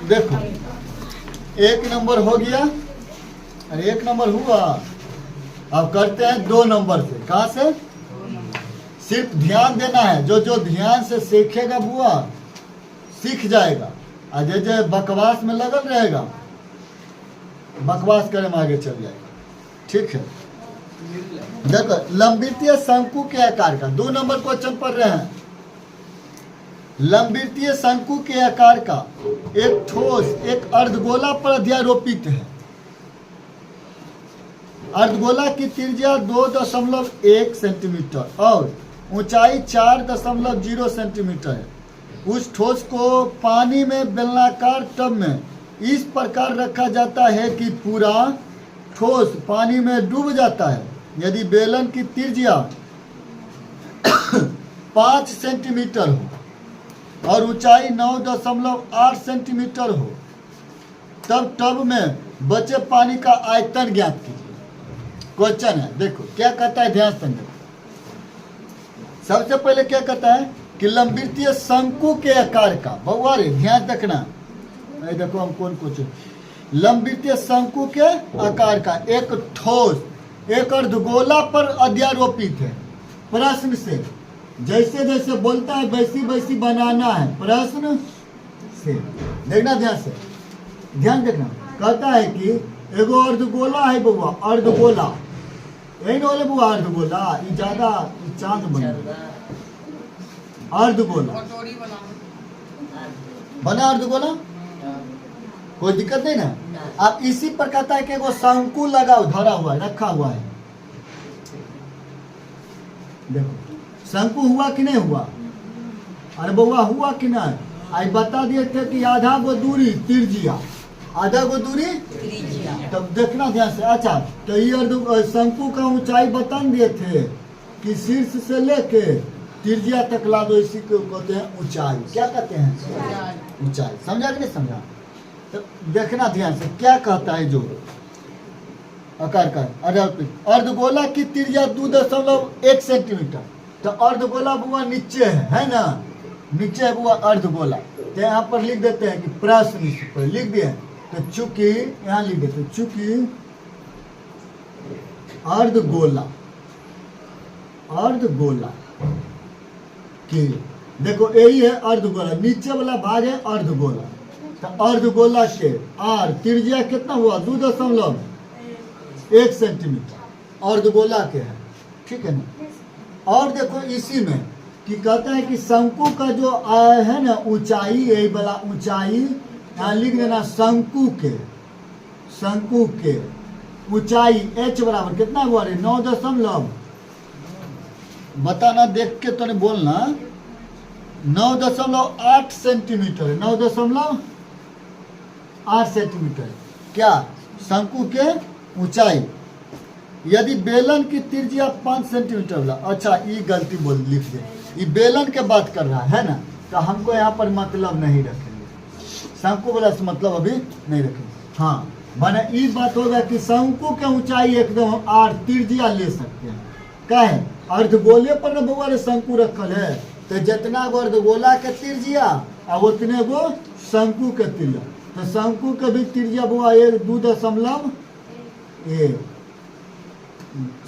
देखो 1 नंबर हो गया, अरे 1 नंबर हुआ। अब करते हैं 2 नंबर से। कहाँ से? सिर्फ ध्यान देना है, जो जो ध्यान से सीखेगा बुआ सीख जाएगा। अजय जय बकवास में लगल रहेगा, बकवास करे में आगे चल जाएगा। ठीक है, देखो लंबवृत्तीय शंकु के आकार का 2 नंबर क्वेश्चन पढ़ रहे हैं। लंबवृत्तीय शंकु के आकार का एक ठोस एक अर्धगोला पर अध्यारोपित है। अर्धगोला की त्रिज्या 2.1 सेंटीमीटर और ऊंचाई 4.0 सेंटीमीटर है। उस ठोस को पानी में बेलनाकार टब में इस प्रकार रखा जाता है कि पूरा ठोस पानी में डूब जाता है। यदि बेलन की त्रिज्या 5 सेंटीमीटर हो और ऊंचाई 9.8 सेंटीमीटर हो, तब टब में बचे पानी का आयतन ज्ञात कीजिए। क्वेश्चन है, देखो क्या कहता है, ध्यान से देखो। सबसे पहले क्या कहता है कि लंबवृत्तीय शंकु के आकार का, बउआ रे ध्यान रखना, देखो हम कौन कुछ लंबवृत्तीय शंकु के आकार का एक ठोस एक अर्धगोला पर अध्यारोपित है। प्रश्न से जैसे जैसे बोलता है वैसी वैसी बनाना है, प्रश्न से देखना, ध्यान से ध्यान देखना। कहता है कि एगो अर्धगोला है बउआ, अर्धगोला यही बोले बुआ, अर्धगोला ये ज्यादा चांद बन अर्धगोला बना, अर्धगोला कोई दिक्कत नहीं ना। आप इसी पर कहता है कि एगो शंकु लगाओ, धरा हुआ है, रखा हुआ है। देखो शंकु हुआ कि नहीं हुआ? अरे बउआ हुआ कि नहीं? आज बता दिए थे कि आधा गो दूरी त्रिज्या, आधा गो दूरी तब देखना ध्यान से। अच्छा, तो ये शंकु का ऊंचाई बता दिए थे कि शीर्ष से लेके त्रिज्या तक ला दो, इसी को कहते हैं ऊंचाई। क्या कहते हैं? ऊंचाई। समझा कि नहीं समझा? तो देखना ध्यान से क्या कहता है जो आकार का अर्धगोला की त्रिज्या 2.1 सेंटीमीटर। तो अर्धगोला बुआ नीचे है ना, नीचे है बुआ अर्धगोला। तो यहाँ पर लिख देते हैं कि प्रश्न पर लिख दिए, तो चूंकि यहाँ लिख देते चूंकि अर्धगोला अर्धगोला की, देखो यही है अर्धगोला, नीचे वाला भाग है अर्धगोला। तो अर्धगोला के आर त्रिज्या कितना हुआ? 2.1 सेंटीमीटर अर्धगोला के है। ठीक है ना। और देखो इसी में कि कहता है कि शंकु का जो है ना ऊंचाई, यही वाला ऊंचाई यहाँ लिख देना, शंकु के ऊंचाई h बराबर कितना हुआ रे? 9 बताना देख के तो नहीं बोलना, 9.8 सेंटीमीटर है, 9.8 सेंटीमीटर। क्या? शंकु के ऊंचाई। यदि बेलन की त्रिज्या 5 सेंटीमीटर वाला, अच्छा ये गलती बोल लिख दे, ये बेलन के बात कर रहा है ना, तो हमको यहाँ पर मतलब नहीं रखेंगे, शंकु वाला से मतलब अभी नहीं रखेंगे। हाँ माने ये बात होगा कि शंकु के ऊंचाई एकदम आर त्रिज्या ले सकते हैं। क्या है? अर्धगोले पर न बउआ रे शंकु रखल है, तो जितना गो अर्धगोला के त्रिज्या और उतने गो शंकु के त्रिज्या। तो शंकु के भी त्रिज्या बुआ 2.1।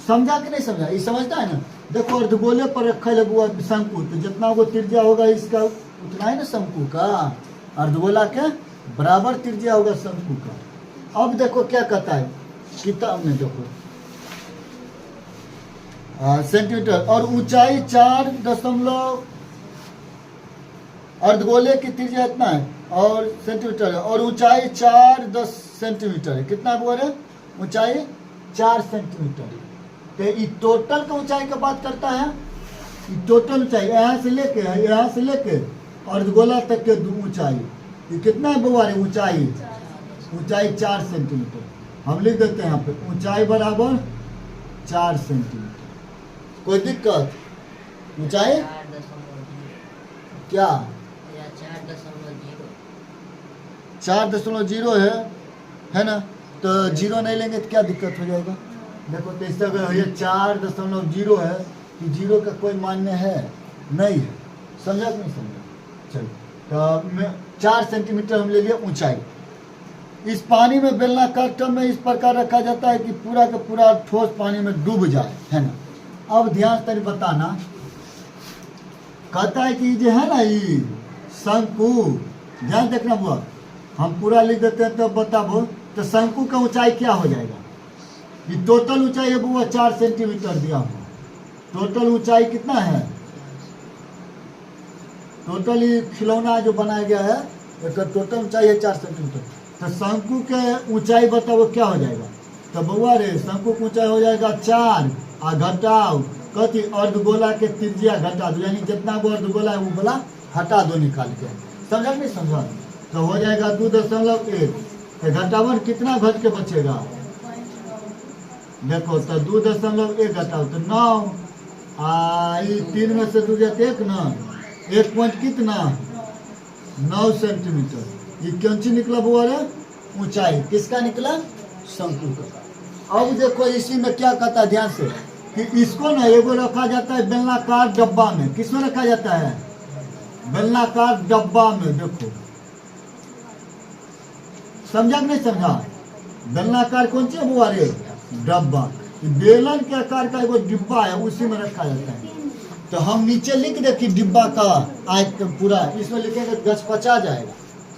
समझा कि नहीं समझा? ये समझता है ना। देखो अर्धगोले पर रखा है बुआ शंकु, तो जितना वो त्रिज्या होगा इसका उतना ही ना शंकु का, अर्धगोला के बराबर त्रिज्या होगा शंकु का। अब देखो क्या कहता है किताब में, देखो सेंटीमीटर और ऊंचाई 4 अर्धगोले की त्रिज्या इतना है और सेंटीमीटर है, और ऊंचाई 4 सेंटीमीटर है। कितना बोल रहे? ऊंचाई 4 सेंटीमीटर। तो ये टोटल का ऊंचाई का बात करता है, ये टोटल ऊंचाई यहाँ से लेके अर्धगोला तक के ऊंचाई, ये कितना है बुआ रे? ऊंचाई 4 सेंटीमीटर। हम लिख देते हैं यहाँ पे ऊंचाई बराबर 4 सेंटीमीटर। कोई दिक्कत? ऊंचाई क्या 4.0 है ना, तो 0 नहीं लेंगे तो क्या दिक्कत हो जाएगा? देखो तो इससे अगर ये 4.0 है कि 0 का कोई मान्य है नहीं है। समझा कि नहीं समझा? चलो तो 4 सेंटीमीटर हम ले लिए ऊंचाई। इस पानी में बेलनाकार टब में इस प्रकार रखा जाता है कि पूरा का पूरा ठोस पानी में डूब जाए, है ना। अब ध्यान से बताना, कहता है कि जो है ना ये शंकु, ध्यान देखना बुआ, हम पूरा लिख देते हैं तो बताबो। तो शंकु का ऊंचाई क्या हो जाएगा? ये टोटल ऊंचाई है बुआ 4 सेंटीमीटर दिया हुआ। टोटल ऊंचाई कितना है? टोटल ये खिलौना जो बनाया गया है इसका टोटल ऊंचाई है 4 सेंटीमीटर। तो शंकु के ऊंचाई बताओ क्या हो जाएगा? तो बउआ रे शंकु की ऊंचाई हो जाएगा 4 आ घटाओ कथी अर्धगोला के त्रिज्या घटा दो, यानी जितना वो अर्धगोला है वो बोला हटा दो निकाल के, समझा नहीं समझा? तो हो जाएगा 2.1। तो घटावन कितना घट के बचेगा? देखो तो 2.1 घटाओ तो 9 आई 3 में से 2 जाते 1 ना, 1 पॉइंट कितना 9 सेंटीमीटर। ये कौन सी निकला बुआ रे? ऊंचाई किसका निकला? शंकु का। अब देखो इसी में क्या कहता है, ध्यान से, कि इसको ना एगो रखा जाता है बेलनाकार डब्बा में। किसमें रखा जाता है? बेलनाकार डब्बा में। देखो समझा कि नहीं समझा? बेलनाकार कौन सी बुआ रे? डब्बा। बेलन के आकार का एगो डिब्बा है, उसी में रखा जाता है। तो हम नीचे लिख दे कि डिब्बा का आयतन पूरा, इसमें लिखेंगे गचपचा जाएगा,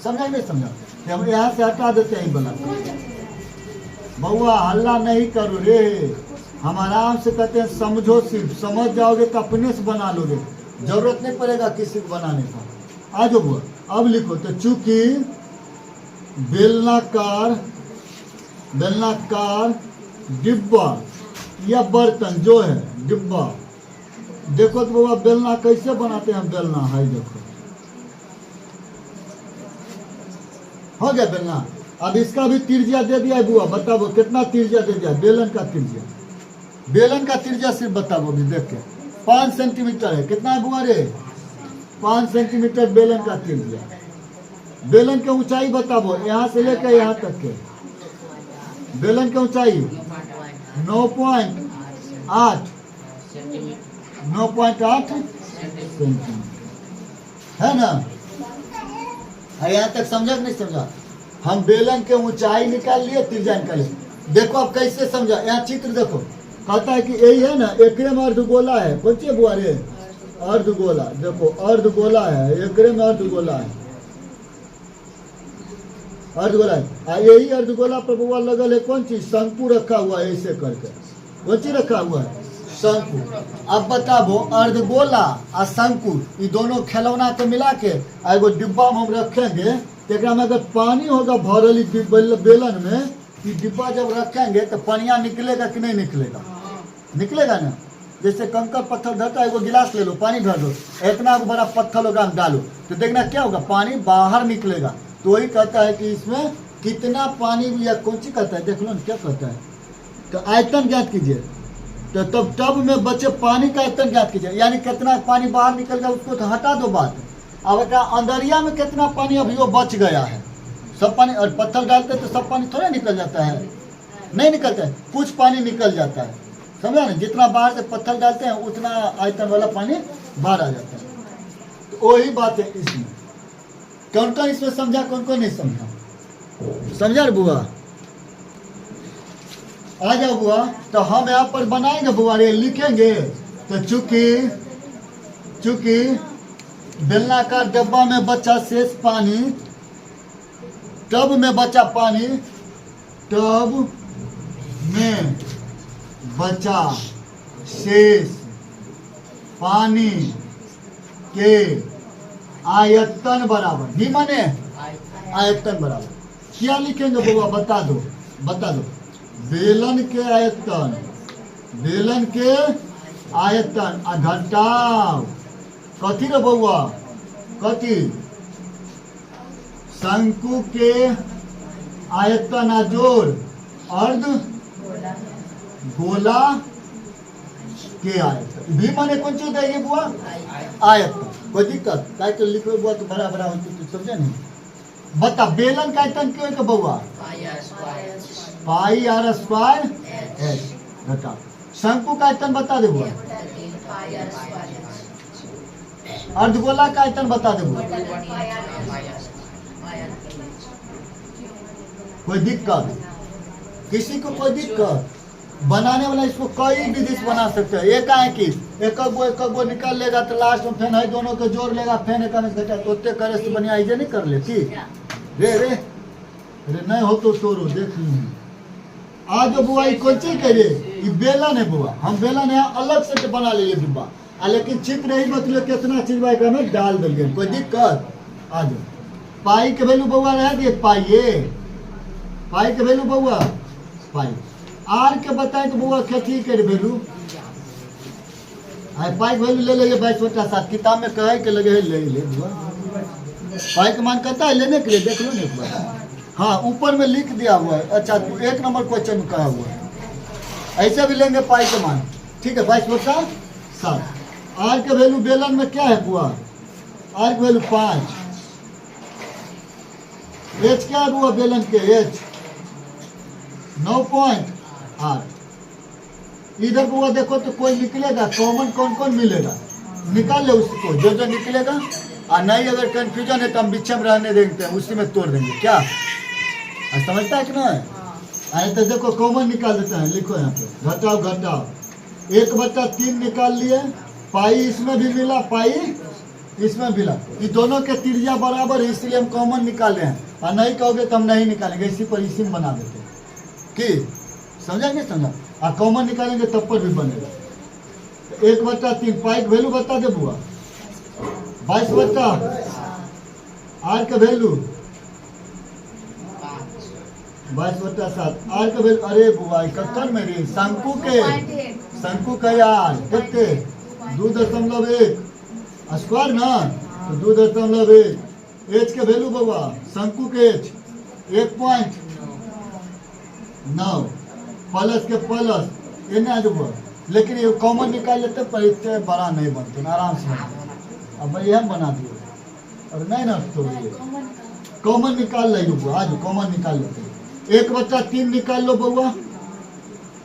समझा नहीं समझा? हम यहाँ से हटा देते हैं बना। बउआ हल्ला नहीं करो रे, हम आराम से कहते हैं समझो, सिर्फ समझ जाओगे तो अपने से बना लोगे, जरूरत नहीं पड़ेगा किसी को बनाने का। आ जाओ बुआ, अब लिखो। तो चूंकि बेलनाकार डिब्बा या बर्तन जो है डिब्बा, देखो तो बाबा बेलना कैसे बनाते हैं? बेलना है, देखो हो गया बेलना। अब इसका भी त्रिज्या दे दिया है बुआ, बताओ कितना त्रिज्या दे दिया बेलन का त्रिज्या? बेलन का त्रिज्या सिर्फ बताओ अभी देख के 5 सेंटीमीटर है। कितना है बुआ रे? 5 सेंटीमीटर बेलन का त्रिज्या। बेलन की ऊंचाई बताओ, यहाँ से लेकर यहाँ तक के बेलन की ऊंचाई 9.8 सेंटीमीटर है ना। यहाँ तक समझा कि नहीं समझा? हम बेलन के ऊंचाई निकाल लिए, त्रिज्या निकाले। देखो अब कैसे समझा, यहाँ चित्र देखो, कहता है कि यही है ना, एकरे में अर्धगोला है। कौन सी बुआ रे? अर्धगोला। देखो अर्धगोला है, एकरे में अर्धगोला है, अर्धगोला है। यही अर्धगोला पर बुआ लगल है कौन चीज? शंकु रखा हुआ है ऐसे करके। कौन चीज रखा हुआ है? शंकु। अब बताबो अर्धगोला और शंकु ये दोनों खिलौना के मिला के एगो डिब्बा में हम रखेंगे, तो में अगर पानी होगा भरल बेलन में, ये डिब्बा जब रखेंगे तो पानिया निकलेगा कि नहीं निकलेगा? निकलेगा ना। जैसे कंकर पत्थर धरता है, एगो गिलास ले लो, पानी भर दो, इतना बड़ा पत्थर होगा हम डालो, तो देखना क्या होगा? पानी बाहर निकलेगा। तो वही कहता है कि इसमें कितना पानी या कौन सी कहता है, देख लो क्या कहता है? तो आयतन ज्ञात कीजिए। तो तब टब में बचे पानी का आयतन ज्ञात कीजिए, यानी कितना पानी बाहर निकल गया उसको तो हटा दो बात। अब अंदरिया में कितना पानी अभी वो बच गया है? सब पानी, और पत्थर डालते तो सब पानी थोड़ा निकल जाता है, नहीं निकलता है, कुछ पानी निकल जाता है, समझा ना? जितना बाहर से पत्थर डालते हैं उतना आयतन वाला पानी बाहर आ जाता है। तो वही बात है इसमें। कौन कौन इसमें समझा, कौन कौन नहीं समझा? समझा रे बुआ? आ जाओ बुआ। तो हम यहाँ पर बनाएंगे बुआ रे, लिखेंगे। तो चूंकि बेलनाकार डब्बा में बचा शेष पानी, टब में बचा पानी, टब में बचा शेष पानी के आयतन बराबर, ही माने आयतन बराबर क्या लिखेंगे बुआ? बता दो। बेलन के आयतन घटाव कथी रे बउआ? कथी? शंकु के आयतन जोड़ अर्ध गोला के आयतन। भी माने कौन चीज है ये बुआ? आयतन। कोई दिक्कत? काय तो लिखो बुआ तो बड़ा बड़ा होती तो समझे नहीं? बता बेलन का आयतन क्यों है बउआ? पाई आर स्क्वायर एच घटा। शंकु का आयतन बता दे बुआ। अर्धगोला का आयतन बता दे। कोई दिक्कत किसी को, कोई दिक्कत? बनाने वाला इसको कई विधि से बना सकते हैं। एक है कि एक गो निकाल लेगा तो लास्ट में फेन है दोनों को जोड़ लेगा, फेन एक घटा तो उतने करे से बढ़िया ऐसे नहीं कर ले। ठीक रे रे रे नहीं हो तो तोड़ो देख ली। आज जो बुआ कौन चीज करे, ये बेलन है बुआ, हम बेलन यहाँ अलग से बना लिए डिब्बा, लेकिन चिप नहीं मतलब कितना चीज बाइक में डाल दिए। कोई दिक्कत? आज पाई के वैल्यू बउआ रह दिए, पाई के वैल्यू बउआ पाई। आर के बताए तो बउआ खेती के वैल्यू पाई के वैल्यू ले लेंगे 22/7। किताब में कहे के लगे ले ले बुआ। पाई के मान कहता है लेने के लिए, देख लो ना एक बार। हाँ ऊपर में लिख दिया हुआ है। अच्छा 1 नंबर क्वेश्चन में कहा हुआ है। ऐसे भी लेंगे पाई के मान। ठीक है 22/7। आर के वैल्यू बेलन में क्या है बुआ? आर के वैल्यू 5। एच क्या है बुआ बेलन के? एच 9.8। इधर बुआ देखो तो कोई निकलेगा कॉमन, कौन कौन मिलेगा निकाल ले उसको, जो जो निकलेगा। और नहीं अगर कंफ्यूजन है तो हम बीच में रहने देते हैं, उसी में तोड़ देंगे। क्या समझता है कि नहीं? अरे तो देखो कॉमन निकाल देते हैं, लिखो यहाँ पे घटाओ घटाओ। 1/3 निकाल लिए, पाई इसमें भी मिला, पाई इसमें मिला। ये दोनों के त्रिज्या बराबर है इसलिए हम कॉमन निकाल रहे हैं। और नहीं कहोगे तो हम नहीं निकालेंगे, इसी पर इसी में बना देते हैं। कि समझा नहीं समझा? और कॉमन निकालेंगे तब पर भी बनेगा। 1/3 पाई की वैल्यू बता दे बुआ। 22/8 आर का वैल्यू 22/7 आर का वैल्यू। अरे बुआ 71 मेरी शंकु का यार कितने 2.1 स्क्वायर ना, तो 2.1। एच के वैल्यू बुआ शंकु के एच 1.9 प्लस के प्लस ये ना बुआ। लेकिन ये कॉमन निकाल लेते पर इतने बड़ा नहीं बनते, आराम से बनते। अब भाई हम बना दिए और नहीं ना तो कॉमन निकाल ले बुआ। आज कॉमन निकाल लेते। 1/3 निकाल लो बुआ,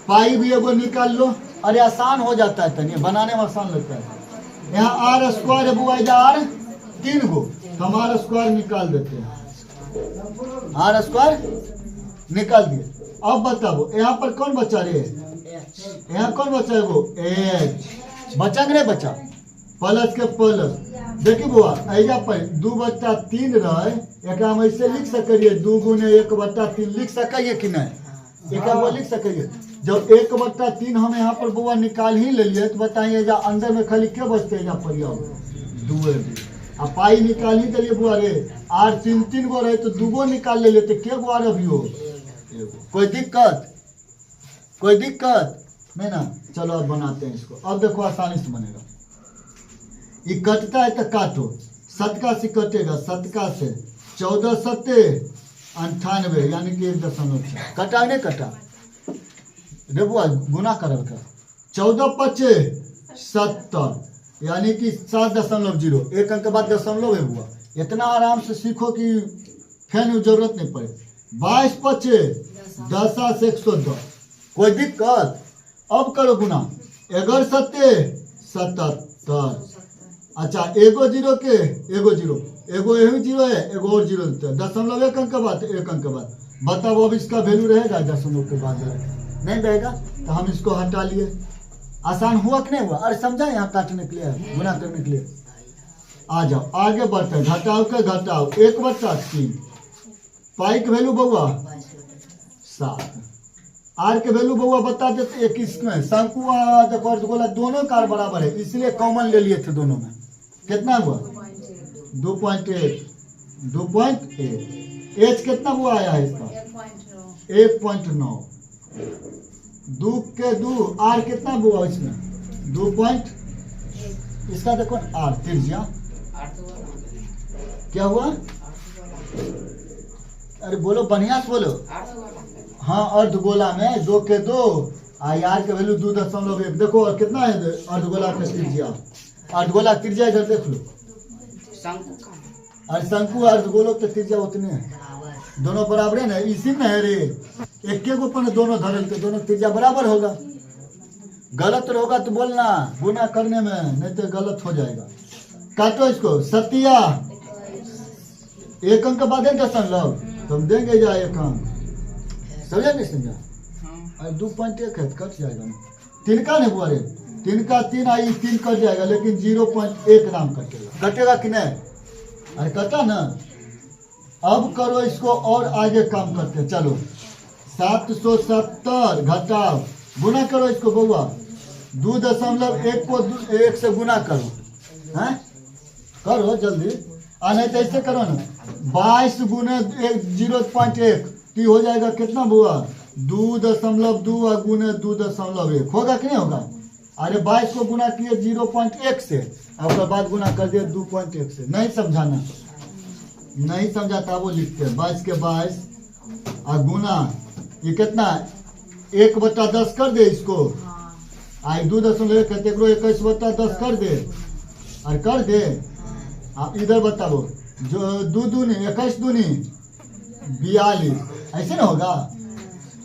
पाई भी एगो निकाल लो। अरे आसान हो जाता है, तनिए बनाने में आसान लगता है। यहाँ आर स्क्वायर है बुआ, आर 3 गो, तो हम आर स्क्वायर निकाल देते हैं। आर स्क्वायर निकाल दिए। अब बताओ यहाँ पर कौन बचा रे? यहाँ कौन बचा है? वो एच बचा कि नहीं बचा? प्लस के प्लस देखिए बुआ ऐजा पर 2/3 रहे, एक हम ऐसे लिख सकिए 2 गुने 1/3 लिख सकिए कि नहीं? एक वो लिख सकिए। जब 1/3 हम यहाँ पर बुआ निकाल ही ले लिए तो बताइए जा अंदर में खाली क्या बचते हैं? पर 2 अब पाई निकाल ही चलिए बुआ रे। आर 3 गो रहे तो 2 गो निकाल ले लेते, क्या गो आ रहा हो? कोई दिक्कत? कोई दिक्कत नहीं ना? चलो अब बनाते हैं इसको। अब देखो आसानी से बनेगा। ये कटता है तो काटो, शतका से कटेगा, शतका से 14 सत्ते 98 यानी कि 1.6 कटा नहीं कटा रे बुआ, गुना करल का 14×5 70 यानी कि 7.0। 1 अंक के बाद दशमलव है बुआ। इतना आराम से सीखो कि फैन जरूरत नहीं पड़े। 22×5 10 से 110। कोई दिक्कत? अब करो गुना। 11 सत्ते 77। अच्छा एगो जीरो के एगो जीरो, एगो यही जीरो है, एगो और जीरो देते हैं। 1.1 अंक के बाद 1 अंक के बाद बताओ अब इसका वैल्यू रहेगा 0 के बाद नहीं रहेगा, तो हम इसको हटा लिए। आसान हुआ कि नहीं हुआ? अरे समझा यहाँ काटने के लिए, गुना करने के लिए। आ जाओ आगे बढ़ते, घटाओ के घटाओ 1/3 पाई के वैल्यू बउआ 7। आर के वैल्यू बउआ बता देते 21 में। शंकु देखो अर्धगोला दोनों कार बराबर है इसलिए कॉमन ले लिए थे दोनों में। कितना हुआ? 2.8। एच कितना हुआ आया है इसका? 1.9। 2 के 2 आर कितना हुआ इसमें? 2. इसका देखो आर त्रिज्या क्या हुआ? अरे बोलो बढ़िया से बोलो। हाँ अर्धगोला में 2 के 2 आर के वैल्यू 2.1। देखो और कितना है अर्धगोला का त्रिज्या? अर्धगोला त्रिज्या इधर देख लो। अरे शंकु अर्धगोलों की त्रिज्या उतने है, दोनों बराबर है ना, इसी में है रे। एक के ऊपर दोनों धरल के दोनों त्रिज्या बराबर होगा। गलत होगा तो बोलना गुना करने में, नहीं तो गलत हो जाएगा। काटो इसको, सतिया 1 अंक के बाद है दशमलव, तो हम देंगे जा 1 अंक, समझा नहीं समझा? अरे 2.1 है, कट जाएगा ना, 3 का नहीं बुआ रे, 3 का 3 आई 3 कट जाएगा, लेकिन 0.1 नाम कटेगा, कटेगा कि नहीं? अरे कटा ना। अब करो इसको और आगे काम करते हैं, चलो 770 घटाओ, गुना करो इसको बउआ, 2.1 को 1 से गुना करो, हैं करो जल्दी, नहीं तो ऐसे करो ना, 22 गुने 0.1 तो हो जाएगा कितना बुआ, 2.2 और गुने 2.1 होगा कि नहीं होगा? अरे 22 को गुना किए 0.1 से, और बाद गुना कर दिए 2.1 से। नहीं समझाना, नहीं समझा था वो लिखते हैं 22 के 22 और गुना ये कितना 1/10 कर दे इसको, आई 2.1 कहते 21/10 कर दे, और कर दे। आप इधर बताओ, जो 2 दूनी 21 दूनी 42, ऐसे ना होगा?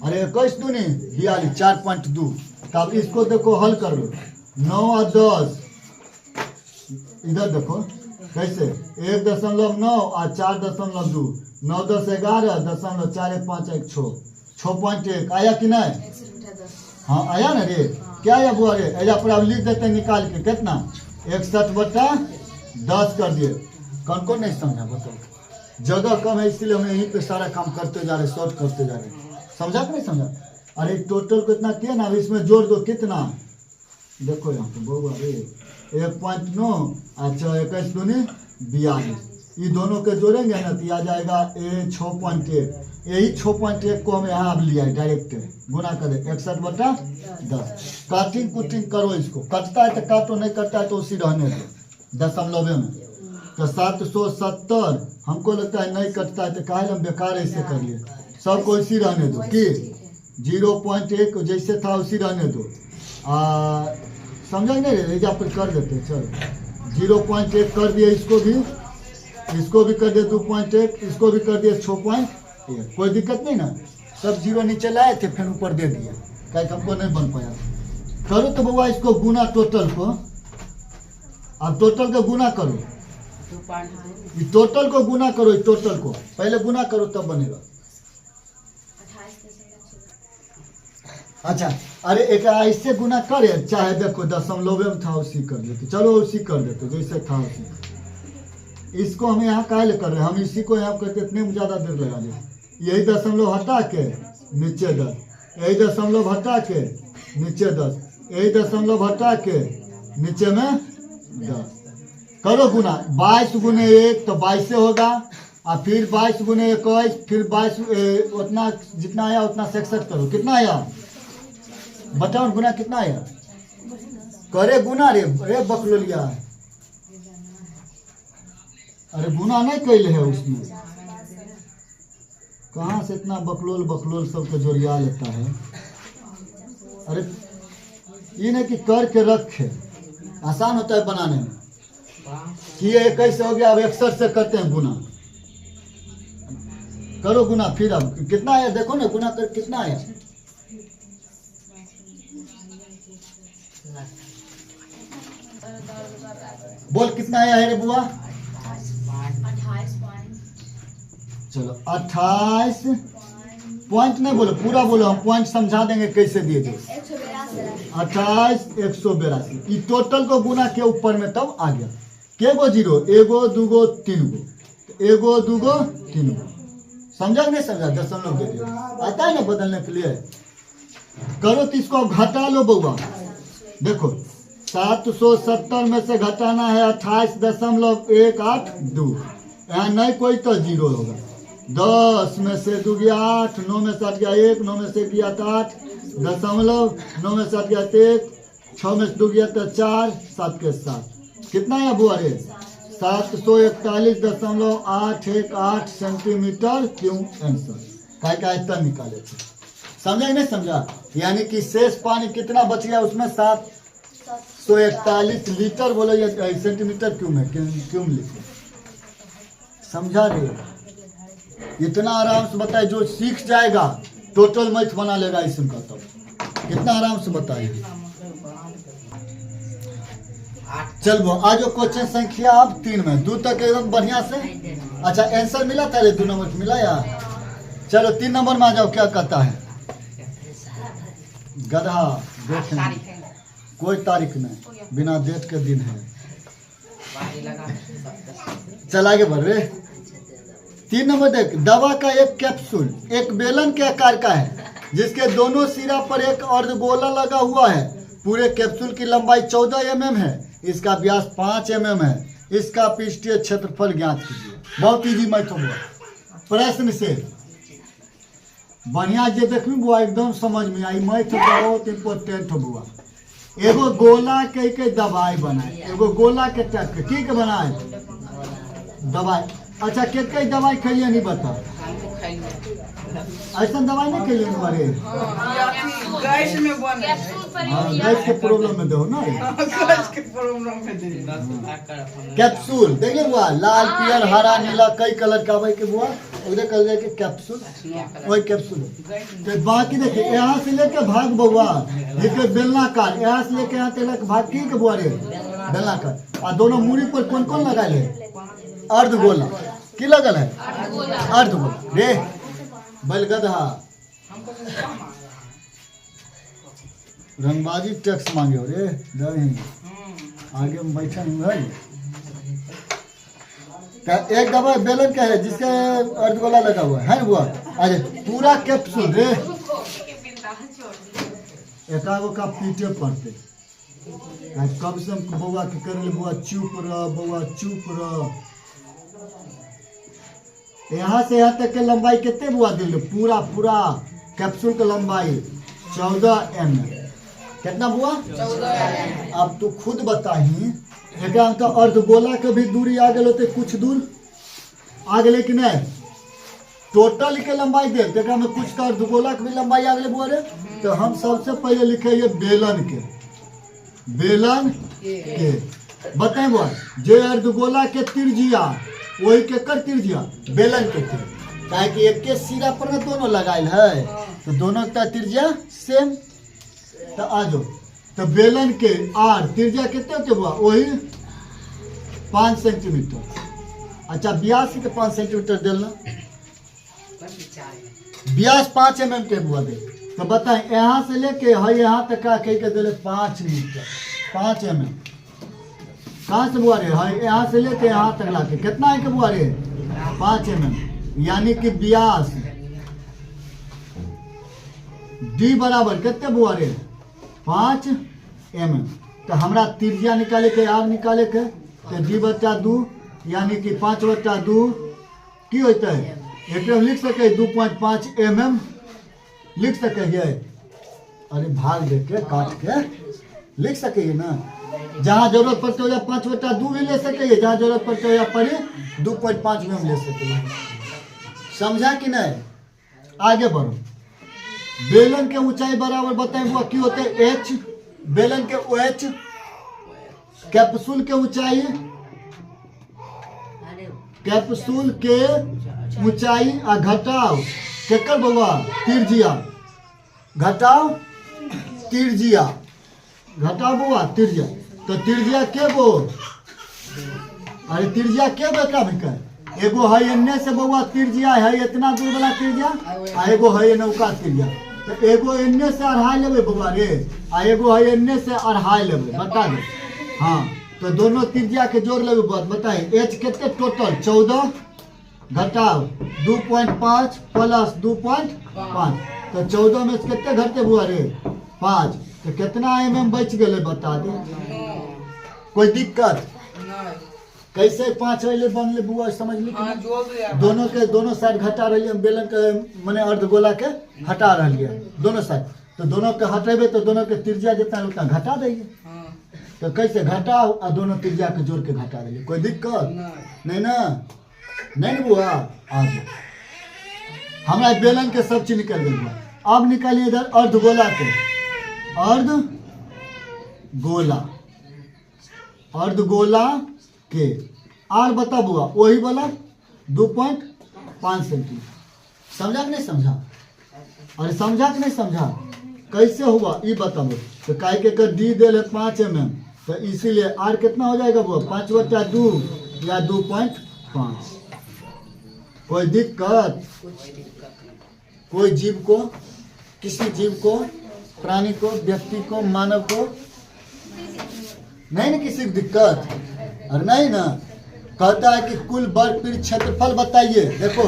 अरे 21 दूनी 42 4.2, तब इसको देखो हल कर लो, 9 और 10, इधर देखो कैसे 1.9 और 4.2, 9 10 11.415 6.1 आया कि नहीं? हाँ आया ना रे, क्या आया बुआ रे? ऐसा पर आप लिख देते निकाल के, कितना 61/10 कर दिए। कौन कौन नहीं समझा बताओ? जगह कम है इसलिए हम यहीं पे सारा काम करते जा रहे, शॉर्ट करते जा रहे, समझा कि नहीं समझा? अरे टोटल कितना किया ना, अब इसमें जोड़ दो, कितना देखो यहाँ पे बउआ रे 1.9 अच्छा 21 दूनी 42, ये दोनों के जोड़ेंगे ना तो आ जाएगा 6.1, यही 6.1 को हम यहाँ अब लिया है डायरेक्ट गुना करें 61/10। काटिंग कुटिंग करो इसको, कटता है तो काटो, नहीं कटता है तो उसी रहने दो दशमलव में। तो 770 हमको लगता है नहीं कटता है तो काहे हम बेकार ऐसे करिए, सबको इसी रहने दो कि 0.1 जैसे था उसी रहने दो। समझा नहीं रे, पर कर देते चलो 0.1 कर दिए, इसको भी कर दिए 2.1, इसको भी कर दिए 6.1, कोई दिक्कत नहीं ना, सब 0 नीचे लाए थे फिर ऊपर दे दिया, क्या हमको नहीं बन पाया। करो तो बउआ इसको गुना टोटल को, अब टोटल को गुना करो, टोटल को गुना करो, टोटल को पहले गुना करो तब बनेगा। अच्छा अरे एक ऐसे गुना करे, चाहे देखो दशमलव में था उसी कर देते, चलो उसी कर देते जैसे था उसी। इसको हम यहाँ काहे कर रहे हैं, हम इसी को यहाँ करके इतने में ज़्यादा देर लगा दें, यही दशमलव हटा के नीचे 10, यही दशमलव हटा के नीचे 10, यही दशमलव हटा के नीचे में 10। करो गुना, 22 गुने 1 तो 22 से होगा, और फिर 22 गुने 21, फिर 22 उतना जितना आया उतना से 61 करो, कितना आया बताओ गुना कितना आया? करे गुना रे, अरे बकलोलिया, अरे गुना नहीं कैले है उसमें, कहाँ से इतना बकलोल सबको जोड़िया लेता है। अरे ये नहीं कि करके रखे, आसान होता है बनाने में, कि ये कैसे हो गया, अब 61 से करते हैं गुना, करो गुना, फिर अब कितना आया देखो ना, गुना कर कितना आया, बोल कितना आया है रे बुआ? चलो 28 पॉइंट नहीं बोलो, पूरा बोलो, हम पॉइंट समझा देंगे कैसे दिए थे। 28 182, ये टोटल को गुना के ऊपर में तब आ गया, के गो 0, 1 2 3 गो, 1 2 3 गो, समझा नहीं समझा? दशमलव दे दिया, आता है ना बदलने के लिए। करो तो इसको घटा लो बउआ, देखो 770 में से घटाना है 28.182, यहाँ नहीं कोई तो 0 होगा। 10 में से 2 गया 8, 9 में से 8 गया 1, 9 में से गया 8 दशमलव, 9 में से 8 गया 1, 6 में से 2 गया तो 4, 7 के 7 कितना है बुआ रे? 741.818 सेंटीमीटर क्यूब आंसर काय का आयतन निकाले थे, समझा नहीं समझा? यानी कि शेष पानी कितना बच गया उसमें 741 लीटर बोलो या सेंटीमीटर क्यूब है, क्यूब लिखे, समझा रहे? इतना आराम से बताए, जो सीख जाएगा टोटल मैथ बना लेगा इसमें का, तब कितना आराम से बताइए। चल वो आज क्वेश्चन संख्या अब 3 में 2 तक एकदम बढ़िया से। अच्छा आंसर मिला था रे 2 नंबर मिला यार। चलो 3 नंबर में आ जाओ, क्या कहता है गधा। देखें कोई तारीख नहीं, बिना डेट के दिन है। चल आगे बढ़ रहे। 3 नंबर देख, दवा का एक कैप्सूल एक बेलन के आकार का है जिसके दोनों सिरा पर एक अर्धगोला लगा हुआ है। पूरे कैप्सूल की लंबाई 14 mm है, इसका व्यास 5 mm है। इसका पृष्ठीय क्षेत्रफल ज्ञात कीजिए। बहुत इजी मैथ हुआ प्रश्न से बढ़िया जे देखी बुआ एकदम समझ में आई। मैथ बहुत इम्पोर्टेंट हुआ। एगो गोला के दवाई बनाए, एगो गोला के टाइप के की के बनाए दवाई। अच्छा के दवाई खैलिए नहीं बता, ऐसा दवाई नहीं खैलिए तुम्हारे गैस में बने। गैस के प्रॉब्लम में दो ना गैस के प्रॉब्लम में दे। कैप्सूल देखिए बुआ, लाल पियर हरा नीला कई कलर का भाई के बुआ उधर कल जाके कैप्सूल वही कैप्सूल। तो बाकी देखिए यहाँ से लेके भाग बउआ देखिए बेलनाकार, यहाँ से लेके यहाँ तक भाग की के बुआ रे बेलनाकार। और दोनों मूड़ी पर कौन कौन लगा ले अर्धगोला की लगल है अर्धगोला रे बलगधा। रंगबाजी टैक्स मांगे हो रे दही आगे में बैठे नहीं। एक दवा बेलन का है जिसके अर्धगोला लगा हुआ है बुआ। अरे पूरा कैप्सूल रे एकागो का पीटे पड़ते कब से बउआ के कर ले बुआ चुप रह बउआ चुप रह। यहाँ से यहाँ तक के लंबाई कितने बुआ दिल पूरा पूरा कैप्सूल की लंबाई 14 mm। कितना बुआ 14 अब तू खुद बताही तो अर्धगोला के भी दूरी आ गए होते कुछ दूर आ गए कि नहीं। टोटल के लंबाई दे में कुछ तो अर्धगोला के भी लंबाई आ गए बुआ रे। तो हम सबसे पहले लिखे ये बेलन के बताए बुआ जे अर्धगोला के त्रिज्या वही के कर त्रिज्या बेलन के थे काहे कि एक के सिरा पर ना दोनों लगाइल है तो दोनों का त्रिज्या सेम। तो आ जाओ तो बेलन के आर त्रिज्या कितने होते हुआ वही 5 सेंटीमीटर। अच्छा व्यास के 5 सेंटीमीटर देना व्यास 5 mm के हुआ दे। तो बताए यहाँ से लेके है यहाँ तक का कह के दिले 5 मीटर 5 mm। कहाँ से बुआ रे है यहाँ से लेके यहाँ तक लाके कितना है के बुआ रे 5 mm यानी कि व्यास डी बराबर कितने बुआ रे 5 mm। तो हमरा त्रिज्या निकाले के आर निकाले के तो d/2 यानी कि 5/2 की होता है एक लिख सके 2.5 mm लिख सके। अरे भाग दे के काट के लिख सके ना। जहाँ जरूरत पड़ते हो या 5/2 भी ले सके, जहाँ जरूरत पड़ते हो या पड़े 2.5 में हम ले सके। समझा कि नहीं। आगे बढ़ो। बेलन के ऊंचाई बराबर बताए हुआ की होते h बेलन के OH कैप्सूल के ऊंचाई आ घटाव केकर बउआ त्रिज्या घटाव त्रिज्या घटाव बउआ त्रिज्या। तो त्रिज्या के गो अरे त्रिज्या के बेटा भी एगो है एन्ने से बउआ त्रिज्या है इतना दूर वाला त्रिज्या आ एगो है नौका त्रिज्या। तो एगो एन्ने से 2.5 लेबे बउआ रे आ एगो है एन्ने से 2.5 लेबे बता दे। हाँ तो दोनों त्रिज्या के जोड़ लेबे बात बताए h कितने टोटल 14 घटाव 2.5 प्लस 2.5 तो 14 में कितने घटते हुआ रे 5 तो कितना mm बच गए बता दे। कोई दिक्कत कैसे 5 वाले बनले बुआ समझ ली दोनों के दोनों साइड घटा रही है बेलन के माने अर्धगोला के हटा रही है दोनों साइड। तो दोनों के हटेबे तो दोनों के त्रिज्या जितना उतना घटा देंगे। तो कैसे घटाओ और दोनों त्रिज्या के जोड़ के घटा देंगे। कोई दिक्कत नहीं ना नहीं बुआ। आज हमारा बेलन के सब चीज निकल गई। अब निकालिए इधर अर्धगोला के अर्धगोला के आर बता बुआ वही वाला 2.5 सेंटीमीटर। समझा कि नहीं समझा। अरे समझा कि नहीं समझा कैसे हुआ ये बताओ। तो काय के डी दे 5 mm तो इसीलिए आर कितना हो जाएगा वो 5/2 या 2.5। कोई दिक्कत? कोई जीव को, किसी जीव को, प्राणी को, व्यक्ति को, मानव को नहीं ना किसी को दिक्कत? और नहीं ना, कहता है कि कुल वर्ग फीट क्षेत्रफल बताइए। देखो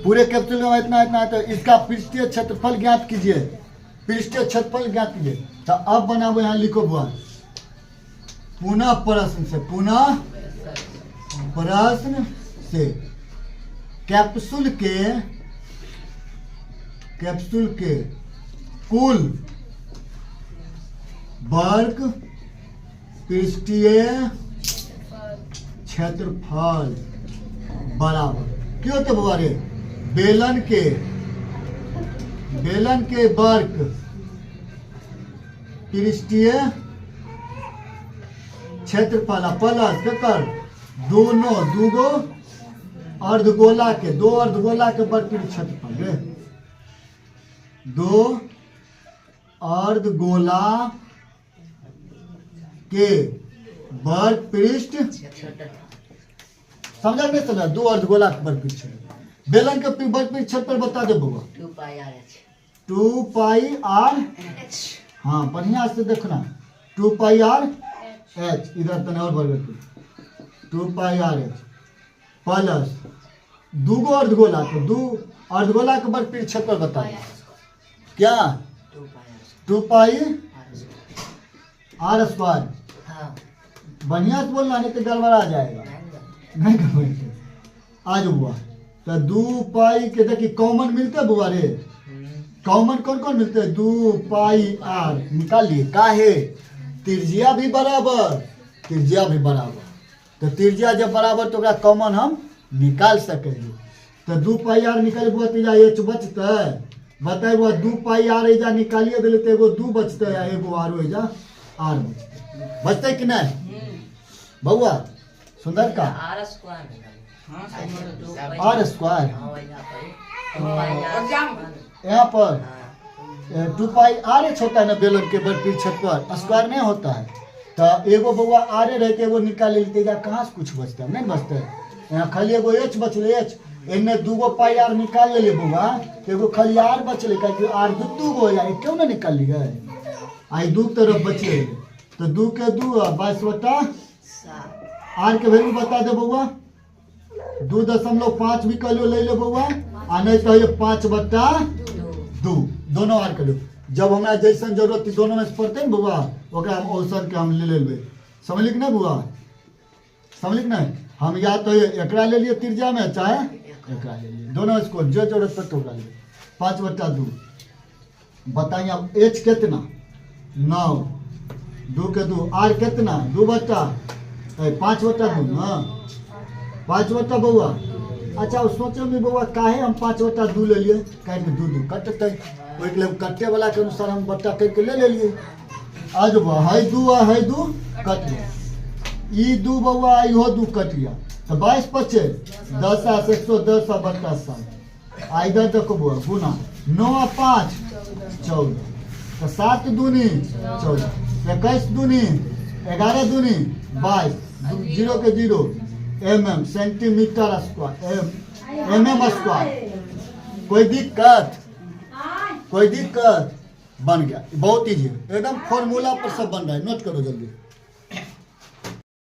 पूरे कैप्सूल में इतना इतना है, तो इसका पृष्ठीय क्षेत्रफल ज्ञात कीजिए। पृष्ठीय क्षेत्रफल ज्ञात कीजिए। तो अब बनाओ, यहाँ लिखो बुआ, पुनः प्रश्न से, पुनः प्रश्न से कैप्सूल के कुल वर्ग पृष्ठीय क्षेत्रफल बराबर क्यों होते बुआ रे? बेलन के वर्ग पृष्ठीय क्षेत्रफल प्लस केकर दूगो अर्धगोला के, दो अर्धगोला के वर्ग पृष्ठ क्षेत्रफल रे, दो अर्धगोला के वर्ग पृष्ठ समझा नहीं समझा? दो अर्धगोला के वर्ग पृष्ठ, बेलन के वर्ग पृष्ठ क्षेत्रफल बता दे बउआ। 2πr। हाँ बढ़िया से देखना, 2πr h, इधर तने और वर्ग 2πr h प्लस दूगो अर्धगोला के, दो अर्धगोला के वर्ग पृष्ठ क्षेत्रफल बता दे। क्या? 2πr²। बढ़िया से बोलना, नहीं तो गड़बड़ा जाएगा। नहीं गड़बड़े आज बुआ तो 2π के देखिए कॉमन मिलते हैं बुआ रे। कॉमन कौन कौन मिलते हैं? 2πr निकालिए। का है? त्रिज्या भी बराबर, त्रिज्या भी बराबर। तो त्रिज्या जब बराबर तो कॉमन हम निकाल सकेंगे। तो 2πr निकाल बुआ, त्रिज्या h बचते बताए बुआ। 2πr एजा निकालिए दिले तो एगो 2 बचते है, एगो आरो एजा r बचते कि नहीं बउआ? सुंदर का r²। यहाँ पर 2πr होता है ना, बेलन के वर्ग पृष्ठ क्षेत्रफल स्क्वायर नहीं होता है। तो एगो बउआ आरे रह के एगो निकाल लेते, कहाँ से कुछ बचता है? नहीं बचता है। यहाँ खाली एगो h बचले, h इनने दूगो πr निकाल ले बउआ, एगो खाली r बचले, क्योंकि r दूगो हो जाए, क्यों ना निकाल लिए? आई दू तरफ बचे, तो 2 के 2 22/7। r के वैल्यू बता दे बउआ। 2.5 भी कहियो ले ले बउआ, आ नहीं तो ये 5/2 दोनों r करियो। जब हमारा जैसन जरूरत थी दोनों में से पढ़ते हैं बउआ, ओकरा हम औसत के हम ले लेबे। समझ लिख नहीं बुआ? समझ लिख नहीं? हम या तो एकरा ले लिए त्रिज्या में, चाहे एकरा ले लिए, दोनों इसको जो जरूरत पड़े तो ओकरा ले। 5/2 बताइए अब h कितना? 9। 2 के 2 r कितना? 5/2 ना, 5/2 बउआ। अच्छा सोचो में बउआ काहे हम 5/2 ले लिए? काहे 2 कटते, ओहि के लिए कट्टे वाला के अनुसार हम बट्टा करके ले लिए। आज बउआ है 2 कट गया, ई 2 बउआ इहो 2 कट गया, तो 22 बचे 10 110/7। आ इधर देखो बउआ गुना 9 और 5 14, तो 7 दूनी 14, 21 दूनी 11 दूनी 22, 0 के 0 mm सेंटीमीटर स्क्वायर, mm²। कोई दिक्कत? कोई दिक्कत? बन गया, बहुत ईजी, एकदम फॉर्मूला पर सब बन रहा है। नोट करो जल्दी।